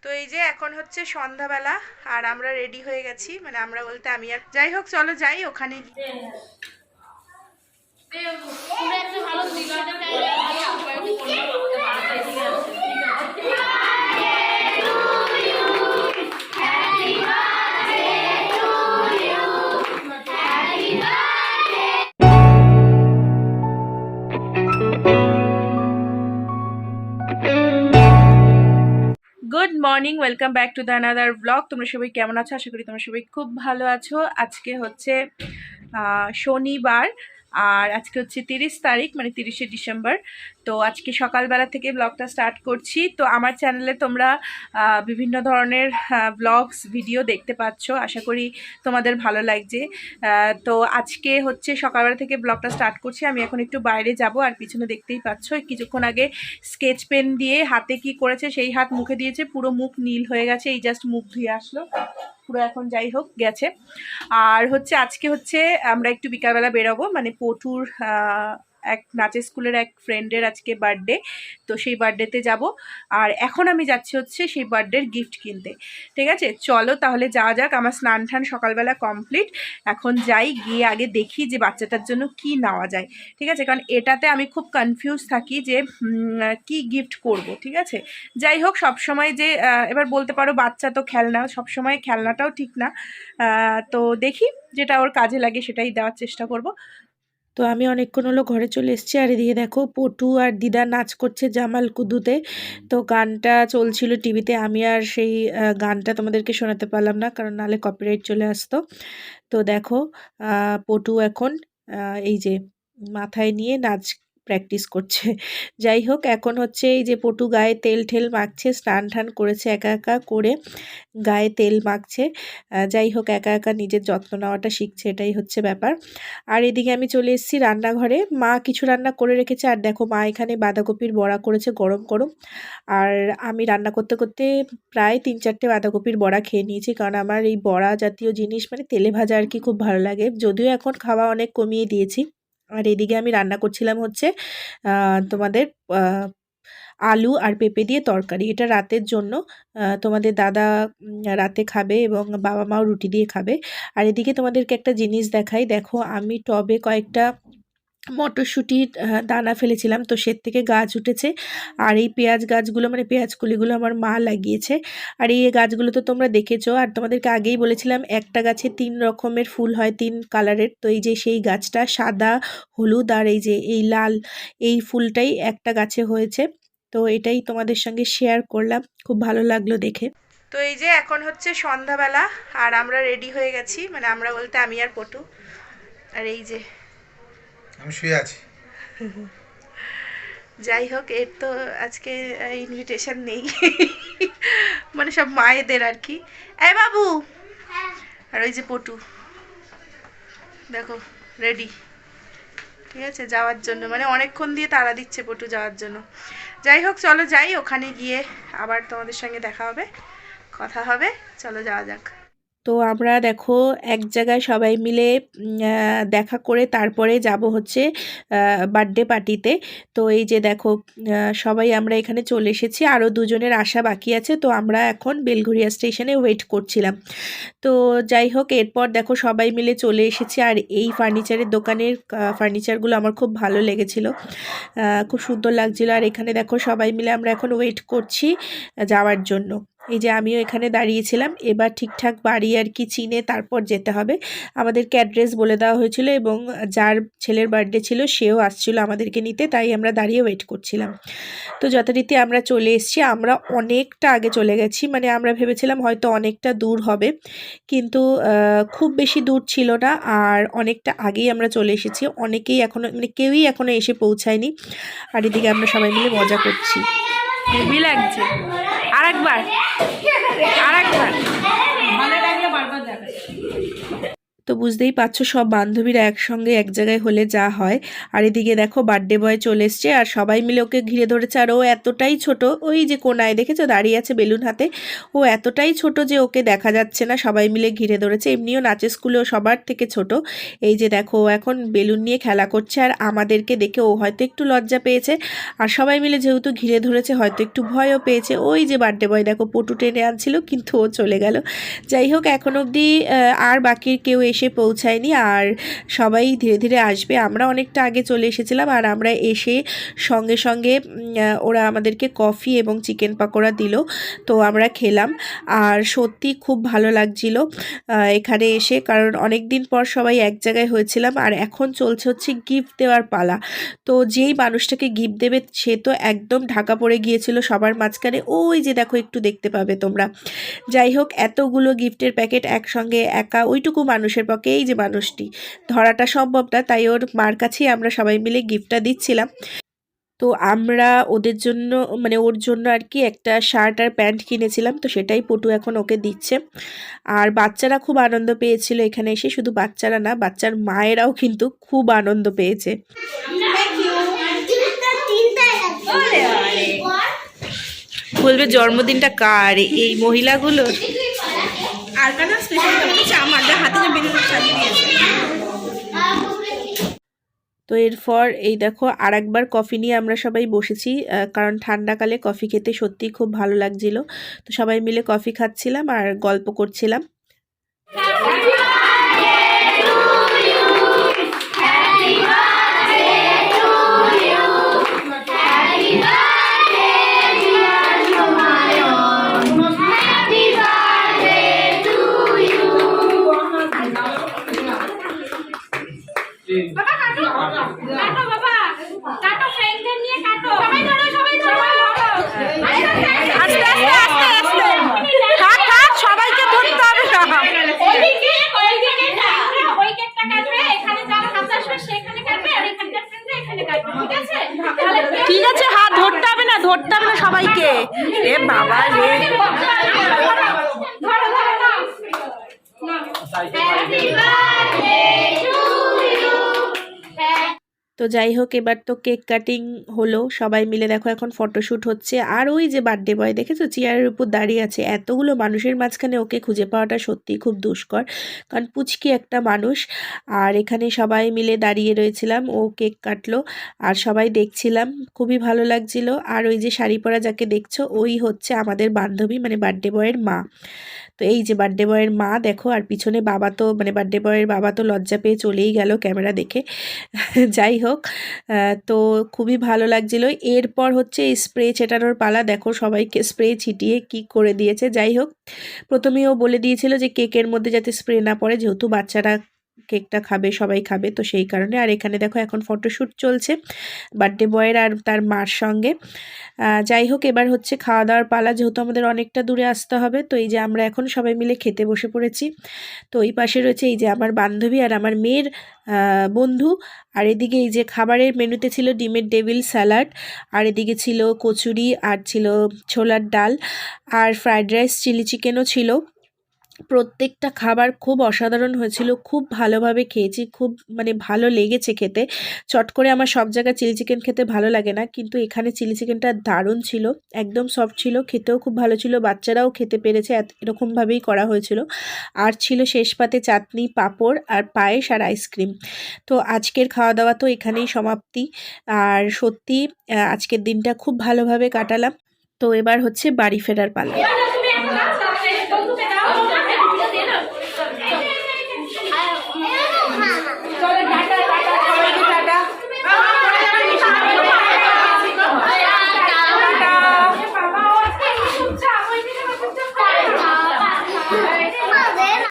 তো এই যে এখন হচ্ছে সন্ধ্যাবেলা, আর আমরা রেডি হয়ে গেছি, মানে আমরা বলতে আমি আর, যাই হোক চলো যাই ওখানে। Good morning, welcome back to the another blog. তোমরা সবাই কেমন আছো? আশা করি তোমরা সবাই খুব ভালো আছো। আজকে হচ্ছে শনিবার, আর আজকে হচ্ছে 30 তারিখ, মানে 30শে ডিসেম্বর। তো আজকে সকালবেলা থেকে ব্লগটা স্টার্ট করছি। তো আমার চ্যানেলে তোমরা বিভিন্ন ধরনের ব্লগস ভিডিও দেখতে পাচ্ছ, আশা করি তোমাদের ভালো লাগছে। তো আজকে হচ্ছে সকালবেলা থেকে ব্লগটা স্টার্ট করছি। আমি এখন একটু বাইরে যাব, আর পিছনে দেখতেই পাচ্ছ কিছুক্ষণ আগে স্কেচ পেন দিয়ে হাতে কি করেছে, সেই হাত মুখে দিয়েছে, পুরো মুখ নীল হয়ে গেছে। এই জাস্ট মুখ ধুয়ে আসলো পুরো, এখন যাই হোক গেছে। আর হচ্ছে আজকে হচ্ছে আমরা একটু বিকালবেলা বেরোবো, মানে পটুর এক নাচের স্কুলের এক ফ্রেন্ডের আজকে বার্থডে, তো সেই বার্থডেতে যাব। আর এখন আমি যাচ্ছি হচ্ছে সেই বার্থডের গিফট কিনতে। ঠিক আছে, চলো তাহলে যাওয়া যাক। আমার স্নান টান সকালবেলা কমপ্লিট, এখন যাই, গিয়ে আগে দেখি যে বাচ্চাটার জন্য কি নেওয়া যায়। ঠিক আছে, কারণ এটাতে আমি খুব কনফিউজ থাকি যে কি গিফট করব। ঠিক আছে, যাই হোক, সবসময় যে এবার বলতে পারো বাচ্চা তো খেলনা, সবসময় খেলনাটাও ঠিক না। তো দেখি যেটা ওর কাজে লাগে সেটাই দেওয়ার চেষ্টা করব। তো আমি অনেকক্ষণ হলো ঘরে চলে এসেছি, আর এদিকে দেখো পটু আর দিদা নাচ করছে জামাল কুদুতে। তো গানটা চলছিল টিভিতে, আমি আর সেই গানটা তোমাদেরকে শোনাতে পারলাম না, কারণ নাহলে কপিরাইট চলে আসতো। তো দেখো পটু এখন এই যে মাথায় নিয়ে নাচ প্র্যাকটিস করছে। যাই হোক, এখন হচ্ছে এই যে পটু গায়ে তেল ঠেল মাখছে, স্নান টান করেছে একা একা করে, গায়ে তেল মাখছে। যাই হোক, একা একা নিজের যত্ন নেওয়াটা শিখছে, এটাই হচ্ছে ব্যাপার। আর এদিকে আমি চলে এসেছি রান্নাঘরে, মা কিছু রান্না করে রেখেছে। আর দেখো মা এখানে বাঁধাকপির বড়া করেছে গরম গরম। আর আমি রান্না করতে করতে প্রায় 3-4টে বাঁধাকপির বড়া খেয়ে নিয়েছি, কারণ আমার এই বড়া জাতীয় জিনিস, মানে তেলে ভাজা আর কি, খুব ভালো লাগে। যদিও এখন খাওয়া অনেক কমিয়ে দিয়েছি। আর এদিকে আমি রান্না করছিলাম হচ্ছে তোমাদের আলু আর পেঁপে দিয়ে তরকারি, এটা রাতের জন্য। তোমাদের দাদা রাতে খাবে, এবং বাবা মাও রুটি দিয়ে খাবে। আর এদিকে তোমাদেরকে একটা জিনিস দেখাই, দেখো আমি টবে কয়েকটা মটরশুঁটির দানা ফেলেছিলাম, তো সে থেকে গাছ উঠেছে। আর এই পেঁয়াজ গাছগুলো, মানে পেঁয়াজ কলিগুলো আমার মা লাগিয়েছে। আর এই গাছগুলো তো তোমরা দেখেছো, আর তোমাদেরকে আগেই বলেছিলাম একটা গাছে 3 রকমের ফুল হয়, 3 কালারের। তো এই যে সেই গাছটা সাদা, হলুদ আর এই যে এই লাল, এই ফুলটাই একটা গাছে হয়েছে। তো এটাই তোমাদের সঙ্গে শেয়ার করলাম, খুব ভালো লাগলো দেখে। তো এই যে এখন হচ্ছে সন্ধ্যাবেলা, আর আমরা রেডি হয়ে গেছি, মানে আমরা বলতে আমি আর পটু। আর এই যে আমি শুয়ে আছি। যাই হোক, এর তো আজকে ইনভিটেশন নেই, মানে সব মায়েদের আর কি। এ বাবু, আর ওই যে পটু, দেখো রেডি, ঠিক আছে যাওয়ার জন্য, মানে অনেকক্ষণ দিয়ে তাড়া দিচ্ছে পটু যাওয়ার জন্য। যাই হোক চলো যাই, ওখানে গিয়ে আবার তোমাদের সঙ্গে দেখা হবে, কথা হবে। চলো যাওয়া যাক। তো আমরা দেখো এক জায়গায় সবাই মিলে দেখা করে তারপরে যাব হচ্ছে বার্থডে পার্টিতে। তো এই যে দেখো সবাই আমরা এখানে চলে এসেছি, আরও দুজনের আসা বাকি আছে। তো আমরা এখন বেলঘরিয়া স্টেশনে ওয়েট করছিলাম। তো যাই হোক, এরপর দেখো সবাই মিলে চলে এসেছি। আর এই ফার্নিচারের দোকানের ফার্নিচারগুলো আমার খুব ভালো লেগেছিল, খুব সুন্দর লাগছিল। আর এখানে দেখো সবাই মিলে আমরা এখন ওয়েট করছি যাওয়ার জন্য। এই যে আমিও এখানে দাঁড়িয়েছিলাম, এবার ঠিকঠাক বাড়ি আর কি চিনে তারপর যেতে হবে। আমাদেরকে অ্যাড্রেস বলে দেওয়া হয়েছিল, এবং যার ছেলের বার্থডে ছিল সেও আসছিল আমাদেরকে নিতে, তাই আমরা দাঁড়িয়ে ওয়েট করছিলাম। তো যথারীতি আমরা চলে এসেছি, আমরা অনেকটা আগে চলে গেছি, মানে আমরা ভেবেছিলাম হয়তো অনেকটা দূর হবে, কিন্তু খুব বেশি দূর ছিল না। আর অনেকটা আগেই আমরা চলে এসেছি, অনেকেই এখনও, মানে কেউই এখনও এসে পৌঁছায়নি। আর এদিকে আমরা সবাই মিলে মজা করছি, হেভি লাগছে। আরেকবার, আরেকবার ভালো লাগলে বারবার যাবে। তো বুঝতেই পারছো সব বান্ধবীরা একসঙ্গে এক জায়গায় হলে যা হয়। আর এদিকে দেখো বার্থডে বয় চলে এসছে আর সবাই মিলে ওকে ঘিরে ধরেছে। আর ও এতটাই ছোট, ওই যে কোনায় দেখেছো দাঁড়িয়ে আছে বেলুন হাতে, ও এতটাই ছোট যে ওকে দেখা যাচ্ছে না, সবাই মিলে ঘিরে ধরেছে। এমনিও নাচের স্কুলেও সবার থেকে ছোট। এই যে দেখো ও এখন বেলুন নিয়ে খেলা করছে আর আমাদেরকে দেখে ও হয়তো একটু লজ্জা পেয়েছে, আর সবাই মিলে যেহেতু ঘিরে ধরেছে হয়তো একটু ভয়ও পেয়েছে। ওই যে বার্থডে বয় দেখো পটু টেনে আনছিল কিন্তু ও চলে গেল। যাই হোক এখন অবধি আর বাকির কেউ এসে পৌঁছায়নি, আর সবাই ধীরে ধীরে আসবে। আমরা অনেকটা আগে চলে এসেছিলাম আর আমরা এসে সঙ্গে সঙ্গে ওরা আমাদেরকে কফি এবং চিকেন পাকোড়া দিল, তো আমরা খেলাম। আর সত্যি খুব ভালো লাগছিল এখানে এসে, কারণ অনেক দিন পর সবাই এক জায়গায় হয়েছিলাম। আর এখন চলছে হচ্ছে গিফট দেওয়ার পালা। তো যেই মানুষটাকে গিফট দেবে সে তো একদম ঢাকা পড়ে গিয়েছিল সবার মাঝখানে, ওই যে দেখো একটু দেখতে পাবে তোমরা। যাই হোক এতগুলো গিফটের প্যাকেট একসঙ্গে একা ওইটুকু মানুষের পক্ষে, এই যে মানুষটি ধরাটা সম্ভব না, তাই ওর মার কাছেই আমরা সবাই মিলে গিফটটা দিচ্ছিলাম। তো আমরা ওদের জন্য মানে ওর জন্য আর কি একটা শার্ট আর প্যান্ট কিনেছিলাম, তো সেটাই পটু এখন ওকে দিচ্ছে। আর বাচ্চারা খুব আনন্দ পেয়েছিল এখানে এসে, শুধু বাচ্চারা না বাচ্চার মায়েরাও কিন্তু খুব আনন্দ পেয়েছে। বলবে জন্মদিনটা কার, এই মহিলাগুলো আর কারণ স্পেশাল হচ্ছে আমাদের হাতে যে বেলুন সাজিয়ে দিয়েছে। তো এরপর এই দেখো আর একবার কফি নিয়ে আমরা সবাই বসেছি, কারণ ঠান্ডাকালে কফি খেতে সত্যিই খুব ভালো লাগছিল। তো সবাই মিলে কফি খাচ্ছিলাম আর গল্প করছিলাম। সবাইকে ধরতে হবে ঠিক আছে, হাত ধরতে হবে না, ধরতে হবে না সবাইকে। এ বাবা রে, তো যাই হোক এবার তো কেক কাটিং হলো, সবাই মিলে দেখো এখন ফটোশ্যুট হচ্ছে। আর ওই যে বার্থডে বয় দেখেছো চেয়ারের উপর দাঁড়িয়ে আছে, এতগুলো মানুষের মাঝখানে ওকে খুঁজে পাওয়াটা সত্যিই খুব দুষ্কর, কারণ পুচকি একটা মানুষ। আর এখানে সবাই মিলে দাঁড়িয়ে রয়েছিলাম, ও কেক কাটলো আর সবাই দেখছিলাম, খুবই ভালো লাগছিল। আর ওই যে শাড়ি পরা যাকে দেখছো ওই হচ্ছে আমাদের বান্ধবী, মানে বার্থডে বয়ের মা। তো এই যে বার্থডে বয়ের মা দেখো, আর পিছনে বাবা তো মানে বার্থডে বয়ের বাবা তো লজ্জা পেয়ে চলেই গেল ক্যামেরা দেখে। যাই হোক তো খুবই ভালো লাগছিল। এরপর হচ্ছে স্প্রে ছেটানোর পালা, দেখো সবাইকে স্প্রে ছিটিয়ে কি করে দিয়েছে। যাই হোক প্রথমেই ও বলে দিয়েছিল যে কেকের মধ্যে যাতে স্প্রে না পড়ে, যেহেতু বাচ্চারা কেকটা খাবে সবাই খাবে, তো সেই কারণে। আর এখানে দেখো এখন ফটোশ্যুট চলছে বার্থডে বয়ের আর তার মার সঙ্গে। যাই হোক এবার হচ্ছে খাওয়া দাওয়ার পালা, যেহেতু আমাদের অনেকটা দূরে আসতে হবে। তো এই যে আমরা এখন সবাই মিলে খেতে বসে পড়েছি। তো এই পাশে রয়েছে এই যে আমার বান্ধবী আর আমার মেয়ের বন্ধু। আর এদিকে এই যে খাবারের মেনুতে ছিল ডিমের ডেভিল স্যালাড, আর এদিকে ছিল কচুরি, আর ছিল ছোলার ডাল, আর ফ্রাইড রাইস, চিলি চিকেনও ছিল। প্রত্যেকটা খাবার খুব অসাধারণ হয়েছিল, খুব ভালোভাবে খেয়েছি, খুব মানে ভালো লেগেছে খেতে। চট করে আমার সব জায়গায় চিলি চিকেন খেতে ভালো লাগে না, কিন্তু এখানে চিলি চিকেনটা দারুণ ছিল, একদম সফট ছিল, খেতেও খুব ভালো ছিল, বাচ্চারাও খেতে পেরেছে, এরকমভাবেই করা হয়েছিল। আর ছিল শেষ পাতে চাটনি, পাঁপড় আর পায়েস আর আইসক্রিম। তো আজকের খাওয়া দাওয়া তো এখানেই সমাপ্তি। আর সত্যি আজকের দিনটা খুব ভালোভাবে কাটালাম। তো এবার হচ্ছে বাড়ি ফেরার পালা।